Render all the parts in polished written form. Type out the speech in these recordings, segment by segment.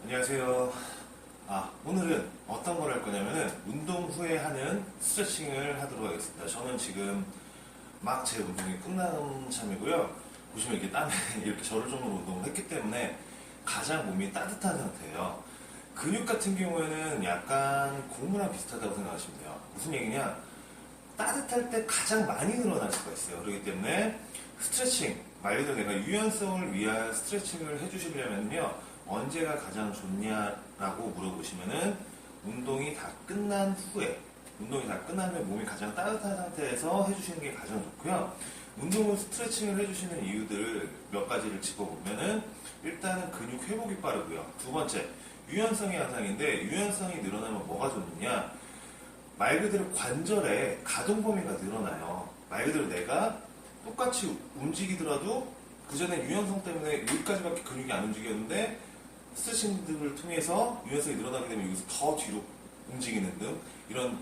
안녕하세요. 오늘은 어떤 걸 할 거냐면은 운동 후에 하는 스트레칭을 하도록 하겠습니다. 저는 지금 막 제 운동이 끝난 참이고요. 보시면 이렇게 땀에 이렇게 저를 정도로 운동을 했기 때문에 가장 몸이 따뜻한 상태예요. 근육 같은 경우에는 약간 고무랑 비슷하다고 생각하시면 돼요. 무슨 얘기냐? 따뜻할 때 가장 많이 늘어날 수가 있어요. 그렇기 때문에 스트레칭, 말 그대로 내가 유연성을 위한 스트레칭을 해주시려면요. 언제가 가장 좋냐라고 물어보시면은 운동이 다 끝난 후에 몸이 가장 따뜻한 상태에서 해주시는 게 가장 좋고요. 운동 후 스트레칭을 해주시는 이유들 몇 가지를 짚어보면은 일단은 근육 회복이 빠르고요. 두 번째, 유연성의 향상인데 유연성이 늘어나면 뭐가 좋느냐? 말 그대로 관절의 가동 범위가 늘어나요. 말 그대로 내가 똑같이 움직이더라도 그 전에 유연성 때문에 여기까지밖에 근육이 안 움직였는데 스트레칭 등을 통해서 유연성이 늘어나게 되면 여기서 더 뒤로 움직이는 등 이런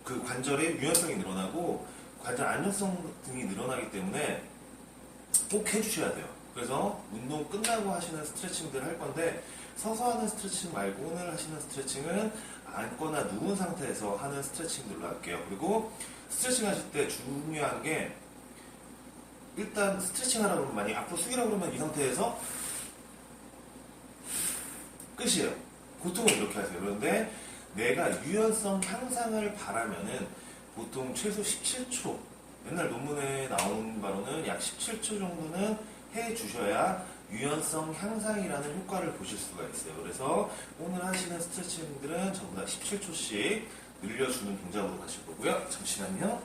그 관절의 유연성이 늘어나고 관절 안정성 등이 늘어나기 때문에 꼭 해주셔야 돼요. 그래서 운동 끝나고 하시는 스트레칭들 할 건데 서서 하는 스트레칭 말고 오늘 하시는 스트레칭은 앉거나 누운 상태에서 하는 스트레칭들로 할게요. 그리고 스트레칭 하실 때 중요한 게 일단 스트레칭 하라고 그러면 만약 앞으로 숙이라고 그러면 이 상태에서 끝이에요. 보통은 이렇게 하세요. 그런데 내가 유연성 향상을 바라면은 보통 최소 17초, 옛날 논문에 나온 바로는 약 17초 정도는 해 주셔야 유연성 향상이라는 효과를 보실 수가 있어요. 그래서 오늘 하시는 스트레칭들은 전부 다 17초씩 늘려주는 동작으로 가실 거고요. 잠시만요.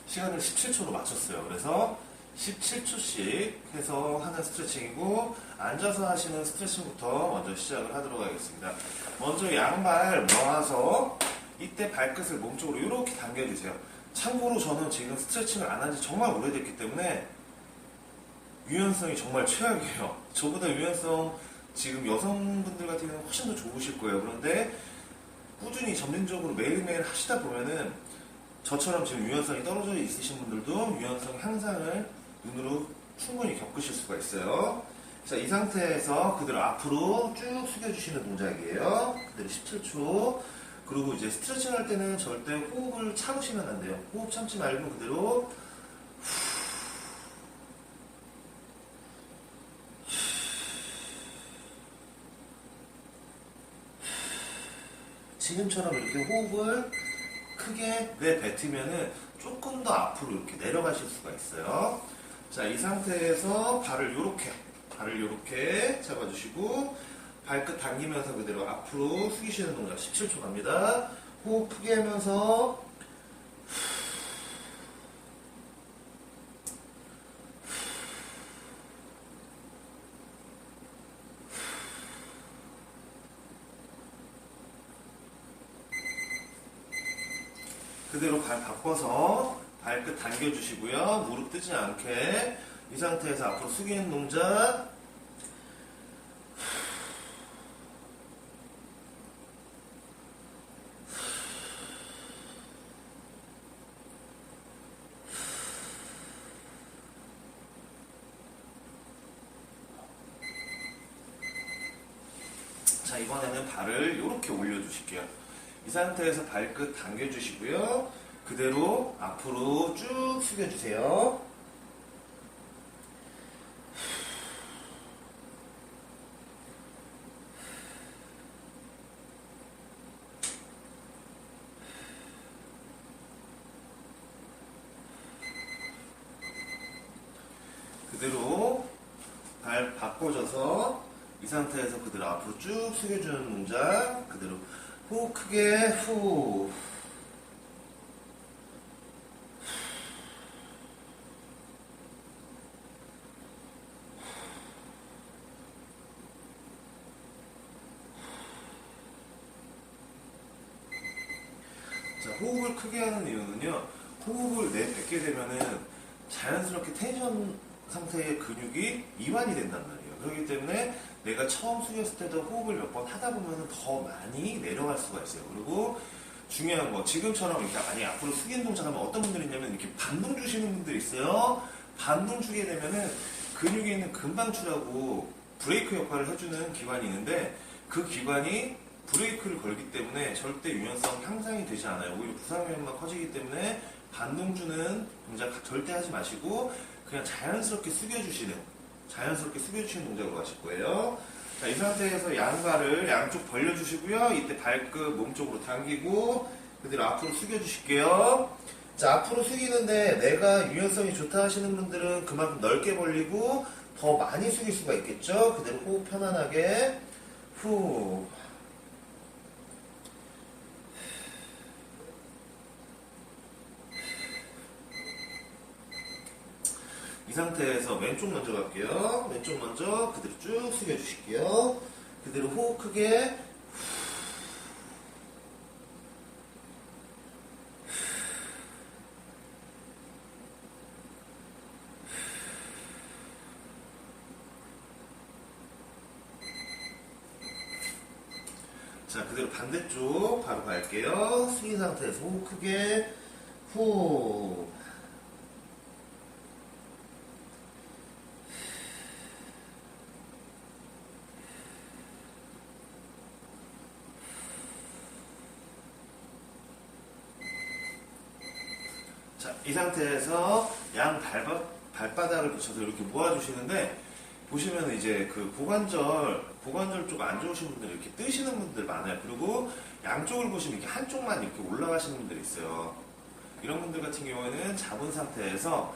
시간을 17초로 맞췄어요. 그래서 17초씩 해서 하는 스트레칭이고 앉아서 하시는 스트레칭부터 먼저 시작을 하도록 하겠습니다. 먼저 양발 모아서 이때 발끝을 몸쪽으로 이렇게 당겨주세요. 참고로 저는 지금 스트레칭을 안 한 지 정말 오래됐기 때문에 유연성이 정말 최악이에요. 저보다 유연성 지금 여성분들 같은 경우는 훨씬 더 좋으실 거예요. 그런데 꾸준히 점진적으로 매일매일 하시다 보면은 저처럼 지금 유연성이 떨어져 있으신 분들도 유연성 향상을 눈으로 충분히 겪으실 수가 있어요. 자, 이 상태에서 그대로 앞으로 쭉 숙여주시는 동작이에요. 그대로 17초. 그리고 이제 스트레칭 할 때는 절대 호흡을 참으시면 안 돼요. 호흡 참지 말고 그대로 지금처럼 이렇게 호흡을 크게 내뱉으면은 조금 더 앞으로 이렇게 내려가실 수가 있어요. 자, 이 상태에서 발을 요렇게 잡아주시고 발끝 당기면서 그대로 앞으로 숙이시는 동작 17초 갑니다. 호흡 크게 하면서 그대로 발 바꿔서 발끝 당겨주시고요. 무릎 뜨지 않게 이 상태에서 앞으로 숙이는 동작. 자, 이번에는 발을 이렇게 올려주실게요. 이 상태에서 발끝 당겨주시고요. 그대로 앞으로 쭉 숙여주세요. 그대로 발 바꿔줘서 이 상태에서 그대로 앞으로 쭉 숙여주는 동작. 그대로 후 크게 후. 자, 호흡을 크게 하는 이유는요. 호흡을 내뱉게 되면은 자연스럽게 텐션 상태의 근육이 이완이 된단 말이에요. 그렇기 때문에 내가 처음 숙였을 때도 호흡을 몇 번 하다 보면 더 많이 내려갈 수가 있어요. 그리고 중요한 거, 지금처럼 이렇게 많이 앞으로 숙이는 동작하면 어떤 분들이 있냐면 이렇게 반동 주시는 분들이 있어요. 반동 주게 되면은 근육에 있는 근방추라고 브레이크 역할을 해주는 기관이 있는데 그 기관이 브레이크를 걸기 때문에 절대 유연성 향상이 되지 않아요. 오히려 부상위험만 커지기 때문에 반동 주는 동작 절대 하지 마시고 그냥 자연스럽게 숙여주시는 동작으로 하실 거예요. 자, 이 상태에서 양발을 양쪽 벌려주시고요. 이때 발끝 몸쪽으로 당기고 그대로 앞으로 숙여주실게요. 자, 앞으로 숙이는데 내가 유연성이 좋다 하시는 분들은 그만큼 넓게 벌리고 더 많이 숙일 수가 있겠죠. 그대로 호흡 편안하게 후. 이 상태에서 왼쪽 먼저 갈게요. 왼쪽 먼저 그대로 쭉 숙여주실게요. 그대로 호흡 크게. 자, 그대로 반대쪽 바로 갈게요. 숙인 상태에서 호흡 크게. 후. 자, 이 상태에서 양 발바닥을 붙여서 이렇게 모아주시는데, 보시면 이제 그 고관절 쪽 안 좋으신 분들 이렇게 뜨시는 분들 많아요. 그리고 양쪽을 보시면 이렇게 한쪽만 이렇게 올라가시는 분들이 있어요. 이런 분들 같은 경우에는 잡은 상태에서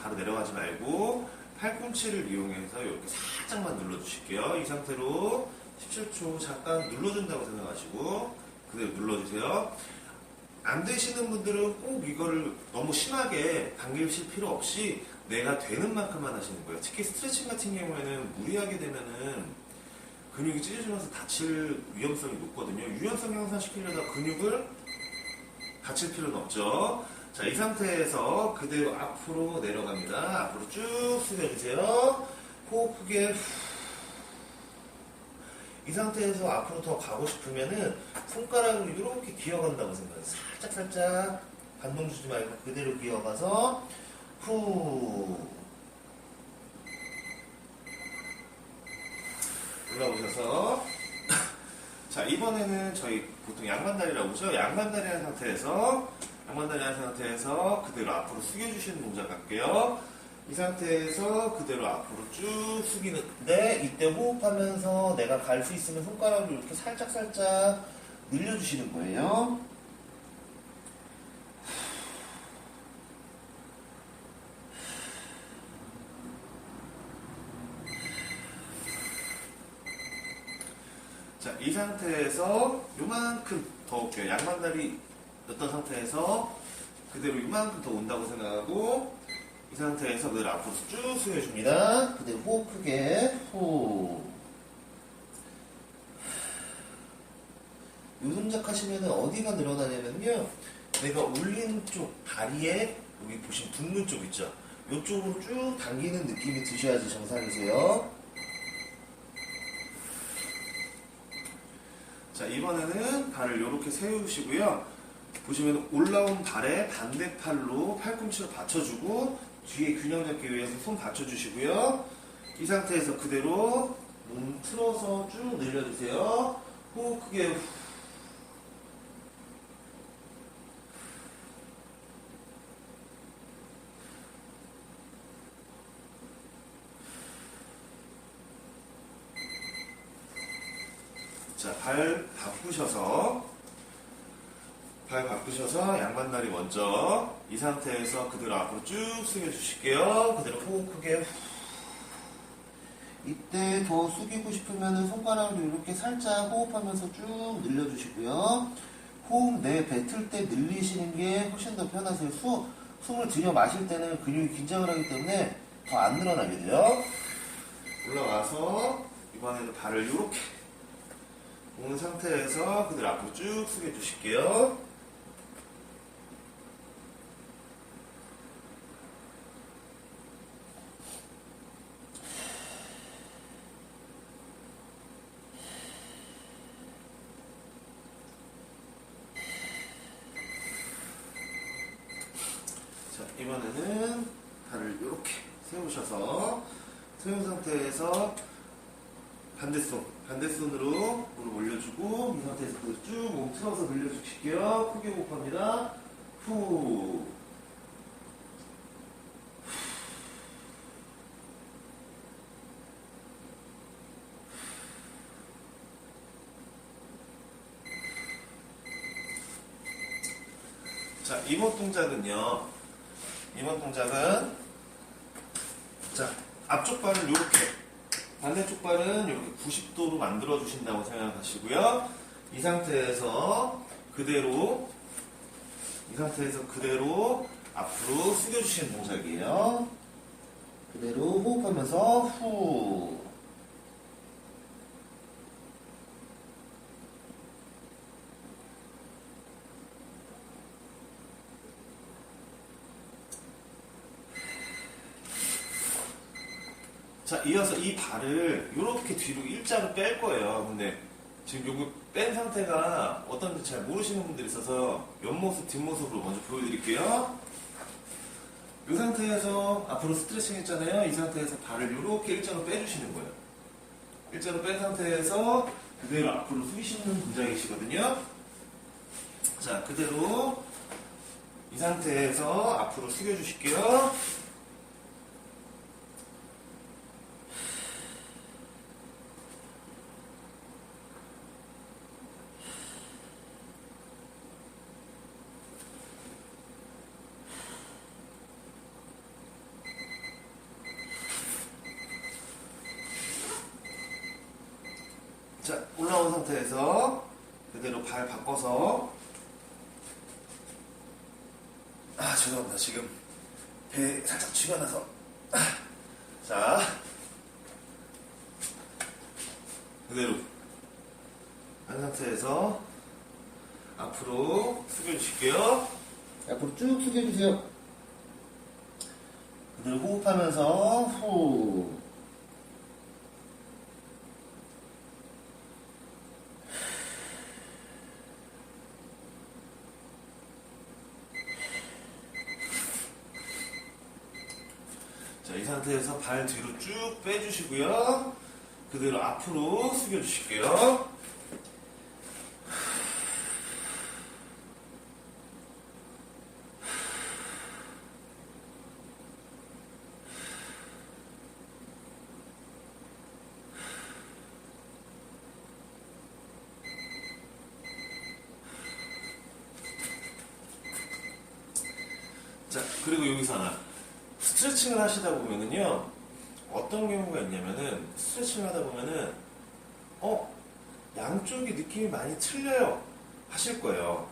바로 내려가지 말고 팔꿈치를 이용해서 이렇게 살짝만 눌러주실게요. 이 상태로 17초 잠깐 눌러준다고 생각하시고 그대로 눌러주세요. 안 되시는 분들은 꼭 이거를 너무 심하게 당기실 필요 없이 내가 되는 만큼만 하시는 거예요. 특히 스트레칭 같은 경우에는 무리하게 되면은 근육이 찢어지면서 다칠 위험성이 높거든요. 유연성 향상시키려다 근육을 다칠 필요는 없죠. 자, 이 상태에서 그대로 앞으로 내려갑니다. 앞으로 쭉 숙여주세요. 호흡 크게. 이 상태에서 앞으로 더 가고 싶으면은 손가락을 이렇게 기어간다고 생각해요. 살짝 반동 주지 말고 그대로 기어가서 후 올라오셔서 자, 이번에는 저희 보통 양반다리라고 하죠. 양반다리 한 상태에서 그대로 앞으로 숙여주시는 동작 갈게요. 이 상태에서 그대로 앞으로 쭉 숙이는데 이때 호흡하면서 내가 갈 수 있으면 손가락을 이렇게 살짝 늘려주시는 거예요. 자, 이 상태에서 요만큼 더 올게요. 양반다리 넣었던 상태에서 그대로 요만큼 더 온다고 생각하고 이 상태에서 그대로 앞으로 쭉 숙여줍니다. 그대로 호흡 크게 호. 이 동작 하시면 어디가 늘어나냐면요. 내가 올리는 쪽 다리에 여기 보시면 둥근 쪽 있죠. 이쪽으로 쭉 당기는 느낌이 드셔야지 정상이세요. 자, 이번에는 발을 이렇게 세우시고요. 보시면 올라온 발에 반대팔로 팔꿈치를 받쳐주고 뒤에 균형 잡기 위해서 손 받쳐주시고요. 이 상태에서 그대로 몸 틀어서 쭉 늘려주세요. 호흡 크게. 자, 발 바꾸셔서 양반다리 먼저 이 상태에서 그대로 앞으로 쭉 숙여주실게요. 그대로 호흡 크게. 이때 더 숙이고 싶으면 손가락으로 이렇게 살짝 호흡하면서 쭉 늘려주시고요. 호흡 내뱉을 때 늘리시는 게 훨씬 더 편하세요. 숨을 들여 마실 때는 근육이 긴장을 하기 때문에 더 안 늘어나게 돼요. 올라와서 이번에는 발을 이렇게 온 상태에서 그대로 앞으로 쭉 숙여주실게요. 이번에는 발을 이렇게 세우셔서 세운 상태에서 반대손으로 무릎 올려주고 이 상태에서 쭉 몸 틀어서 늘려주실게요. 크게 호흡합니다. 후. 자, 이번 동작은 자, 앞쪽 발을 이렇게, 반대쪽 발은 이렇게 90도로 만들어 주신다고 생각하시고요. 이 상태에서 그대로 앞으로 숙여주시는 동작이에요. 그대로 호흡하면서 후. 자, 이어서 이 발을 이렇게 뒤로 일자로 뺄 거예요. 근데 지금 요거 뺀 상태가 어떤지 잘 모르시는 분들이 있어서 옆모습, 뒷모습으로 먼저 보여드릴게요. 이 상태에서 앞으로 스트레칭 했잖아요. 이 상태에서 발을 이렇게 일자로 빼주시는 거예요. 일자로 뺀 상태에서 그대로 앞으로 숙이시는 동작이시거든요. 자, 그대로 이 상태에서 앞으로 숙여주실게요. 자, 올라온 상태에서 그대로 발 바꿔서 죄송합니다. 지금 배에 살짝 쥐가 나서 자, 그대로 한 상태에서 앞으로 숙여주실게요. 앞으로 쭉 숙여주세요. 그대로 호흡하면서 후. 자, 이 상태에서 발 뒤로 쭉 빼주시고요. 그대로 앞으로 숙여주실게요. 자, 그리고 여기서 하나. 스트레칭을 하시다 보면은요, 어떤 경우가 있냐면은, 스트레칭을 하다 보면은, 양쪽이 느낌이 많이 틀려요. 하실 거예요.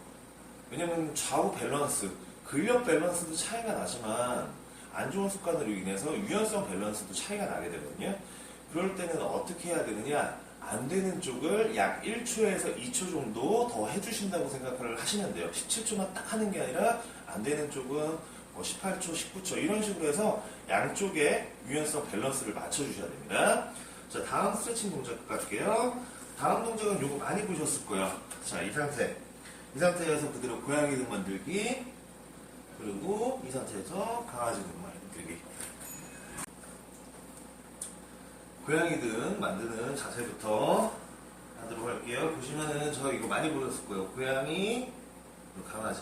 왜냐면 좌우 밸런스, 근력 밸런스도 차이가 나지만, 안 좋은 습관으로 인해서 유연성 밸런스도 차이가 나게 되거든요. 그럴 때는 어떻게 해야 되느냐, 안 되는 쪽을 약 1초에서 2초 정도 더 해주신다고 생각을 하시면 돼요. 17초만 딱 하는 게 아니라, 안 되는 쪽은 18초, 19초 이런 식으로 해서 양쪽의 유연성 밸런스를 맞춰주셔야 됩니다. 자, 다음 스트레칭 동작 갈게요. 다음 동작은 요거 많이 보셨을 거예요. 자, 이 상태에서 그대로 고양이 등 만들기, 그리고 이 상태에서 강아지 등 만들기. 고양이 등 만드는 자세부터 하도록 할게요. 보시면은 저 이거 많이 보셨을 거예요. 고양이, 그리고 강아지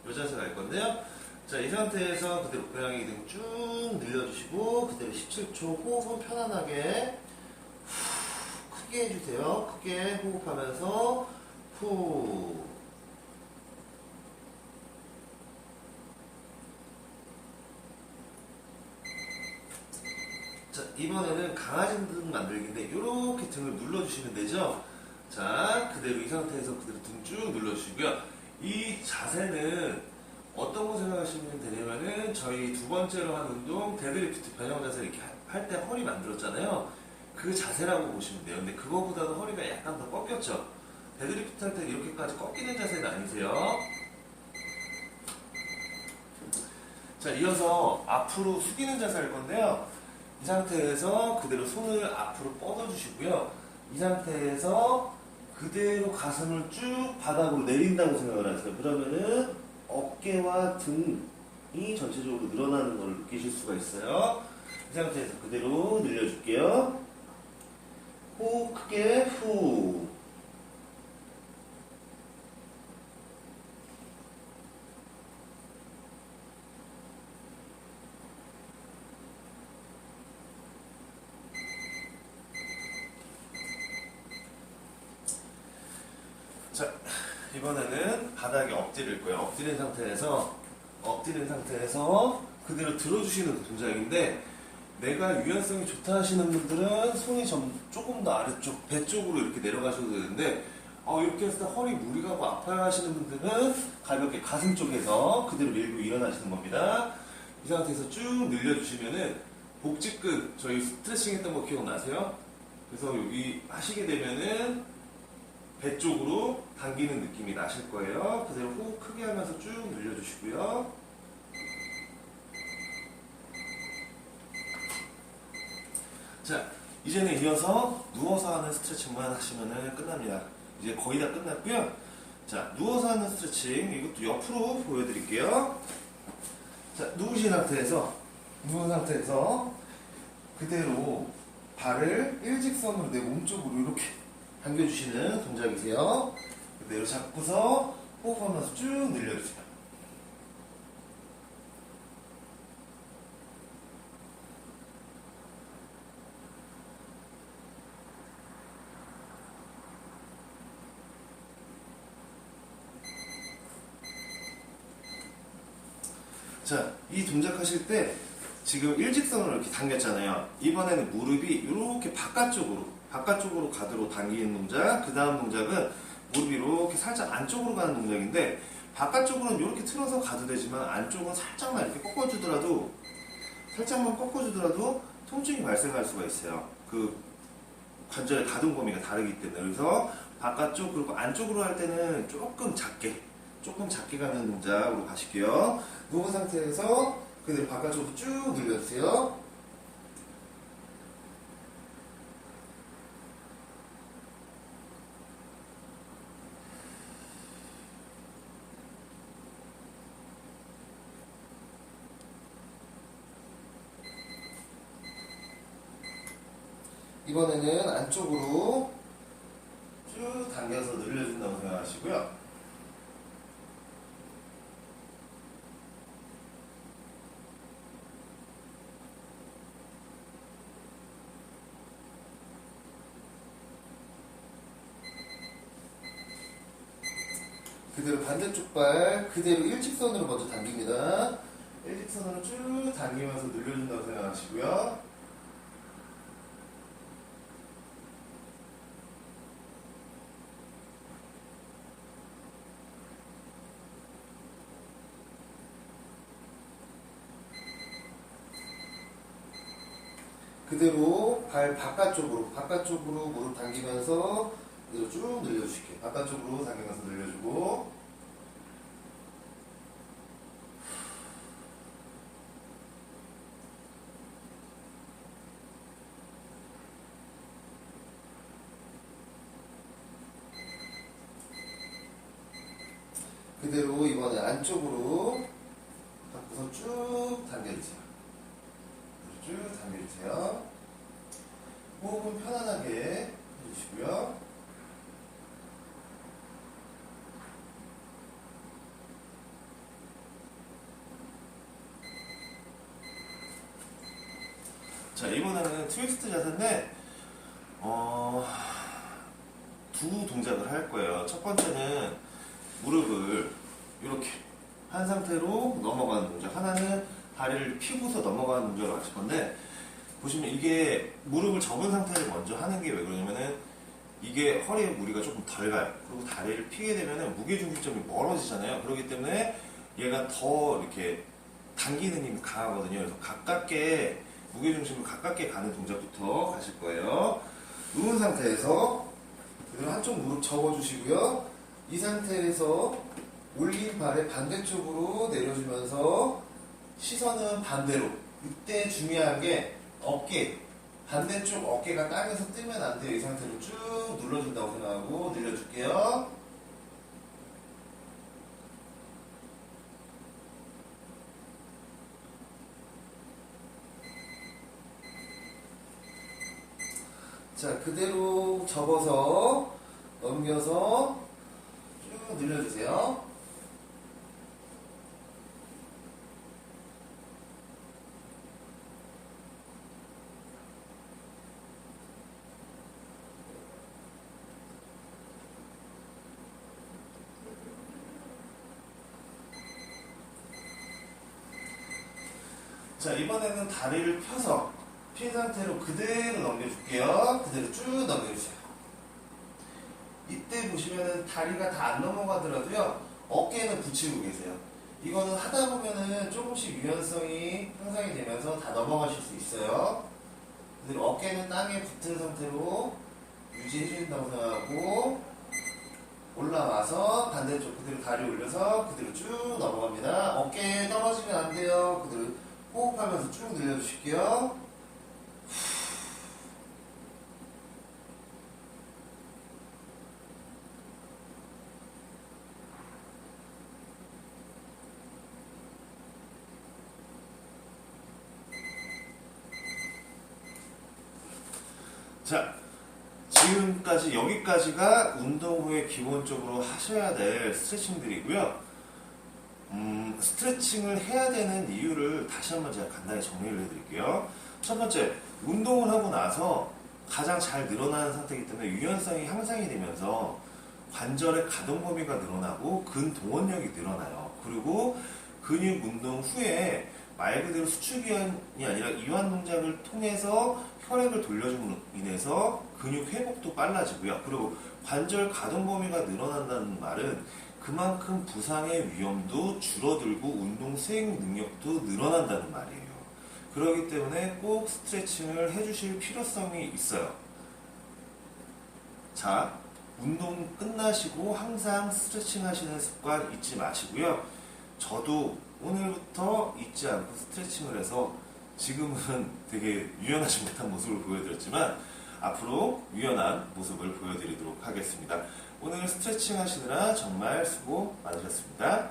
이 자세 갈 건데요. 자, 이 상태에서 그대로 고양이 등 쭉 늘려주시고 그대로 17초 호흡은 편안하게 크게 해주세요. 크게 호흡하면서 후. 자, 이번에는 강아지 등 만들기인데 이렇게 등을 눌러주시면 되죠. 자, 그대로 이 상태에서 그대로 등 쭉 눌러주시고요. 이 자세는 어떤 거 생각하시면 되냐면은 저희 두 번째로 한 운동 데드리프트 변형 자세 이렇게 할 때 허리 만들었잖아요. 그 자세라고 보시면 돼요. 근데 그거보다는 허리가 약간 더 꺾였죠. 데드리프트 할 때 이렇게까지 꺾이는 자세는 아니세요. 자, 이어서 앞으로 숙이는 자세 할 건데요. 이 상태에서 그대로 손을 앞으로 뻗어주시고요. 이 상태에서 그대로 가슴을 쭉 바닥으로 내린다고 생각을 하세요. 그러면은 어깨와 등이 근육이 전체적으로 늘어나는 걸 느끼실 수가 있어요. 이 상태에서 그대로 늘려줄게요. 호흡 크게 후. 자, 이번에는 바닥에 엎드릴 거예요. 엎드린 상태에서 그대로 들어주시는 동작인데, 내가 유연성이 좋다 하시는 분들은 손이 조금 더 아래쪽, 배 쪽으로 이렇게 내려가셔도 되는데, 이렇게 했을 때 허리 무리 가고 아파요 하시는 분들은 가볍게 가슴 쪽에서 그대로 밀고 일어나시는 겁니다. 이 상태에서 쭉 늘려주시면은 복직근, 저희 스트레칭 했던 거 기억나세요? 그래서 여기 하시게 되면은 배 쪽으로 당기는 느낌이 나실 거예요. 그대로 호흡 크게 하면서 쭉 늘려주시고요. 자, 이제는 이어서 누워서 하는 스트레칭만 하시면 끝납니다. 이제 거의 다 끝났고요. 자, 누워서 하는 스트레칭, 이것도 옆으로 보여드릴게요. 자, 누운 상태에서 그대로 발을 일직선으로 내 몸쪽으로 이렇게 당겨주시는 동작이세요. 그대로 잡고서 호흡하면서 쭉 늘려주세요. 자, 이 동작 하실 때 지금 일직선으로 이렇게 당겼잖아요. 이번에는 무릎이 이렇게 바깥쪽으로 가도록 당기는 동작. 그 다음 동작은 무릎이 이렇게 살짝 안쪽으로 가는 동작인데, 바깥쪽으로는 이렇게 틀어서 가도 되지만 안쪽은 살짝만 이렇게 살짝만 꺾어주더라도 통증이 발생할 수가 있어요. 그 관절의 가동 범위가 다르기 때문에. 그래서 바깥쪽 그리고 안쪽으로 할 때는 조금 작게 가는 동작으로 가실게요. 누운 상태에서 그대로 바깥쪽으로 쭉 늘려주세요. 이번에는 안쪽으로 쭉 당겨서 늘려준다고 생각하시고요. 그대로 반대쪽 발 그대로 일직선으로 먼저 당깁니다. 일직선으로 쭉 당기면서 늘려준다고 생각하시고요. 그대로 발 바깥쪽으로 무릎 당기면서 그대로 쭉 늘려주실게요. 바깥쪽으로 당기면서 늘려주고, 그대로 이번에 안쪽으로 갖고서 쭉 당겨주세요. 쭉 당겨주세요. 호흡은 편안하게 해주시고요. 자, 이번에는 트위스트 자세인데 두 동작을 할 거예요. 첫 번째는 무릎을 이렇게 한 상태로 넘어가는 동작, 하나는 다리를 펴고서 넘어가는 동작을 하실 건데, 보시면 이게 무릎을 접은 상태를 먼저 하는 게 왜 그러냐면은 이게 허리에 무리가 조금 덜 가요. 그리고 다리를 펴게 되면은 무게중심점이 멀어지잖아요. 그렇기 때문에 얘가 더 이렇게 당기는 힘이 강하거든요. 그래서 무게중심을 가깝게 가는 동작부터 가실 거예요. 누운 상태에서 그대로 한쪽 무릎 접어주시고요. 이 상태에서 올린 발의 반대쪽으로 내려주면서 시선은 반대로. 이때 중요한 게 반대쪽 어깨가 땅에서 뜨면 안 돼요. 이 상태로 쭉 눌러준다고 생각하고 늘려줄게요. 자, 그대로 접어서 넘겨서 쭉 늘려주세요. 자, 이번에는 다리를 펴서 핀 상태로 그대로 넘겨줄게요. 그대로 쭉 넘겨주세요. 이때 보시면은 다리가 다 안 넘어가더라도요, 어깨는 붙이고 계세요. 이거는 하다 보면은 조금씩 유연성이 향상이 되면서 다 넘어가실 수 있어요. 그대로 어깨는 땅에 붙은 상태로 유지해 주신다고 생각하고, 올라와서 반대쪽 그대로 다리 올려서 그대로 쭉 넘어갑니다. 어깨 떨어지면 안 돼요. 그대로 호흡하면서 쭉 늘려주실게요. 자, 지금까지 여기까지가 운동 후에 기본적으로 하셔야 될 스트레칭들이고요. 스트레칭을 해야 되는 이유를 다시 한번 제가 간단히 정리를 해드릴게요. 첫 번째, 운동을 하고 나서 가장 잘 늘어나는 상태이기 때문에 유연성이 향상이 되면서 관절의 가동 범위가 늘어나고 근동원력이 늘어나요. 그리고 근육 운동 후에 말 그대로 수축이완이 아니라 이완 동작을 통해서 혈액을 돌려줌으로 인해서 근육 회복도 빨라지고요. 그리고 관절 가동 범위가 늘어난다는 말은 그만큼 부상의 위험도 줄어들고 운동 수행 능력도 늘어난다는 말이에요. 그렇기 때문에 꼭 스트레칭을 해주실 필요성이 있어요. 자, 운동 끝나시고 항상 스트레칭 하시는 습관 잊지 마시고요. 저도 오늘부터 잊지 않고 스트레칭을 해서 지금은 되게 유연하지 못한 모습을 보여드렸지만 앞으로 유연한 모습을 보여드리도록 하겠습니다. 오늘 스트레칭 하시느라 정말 수고 많으셨습니다.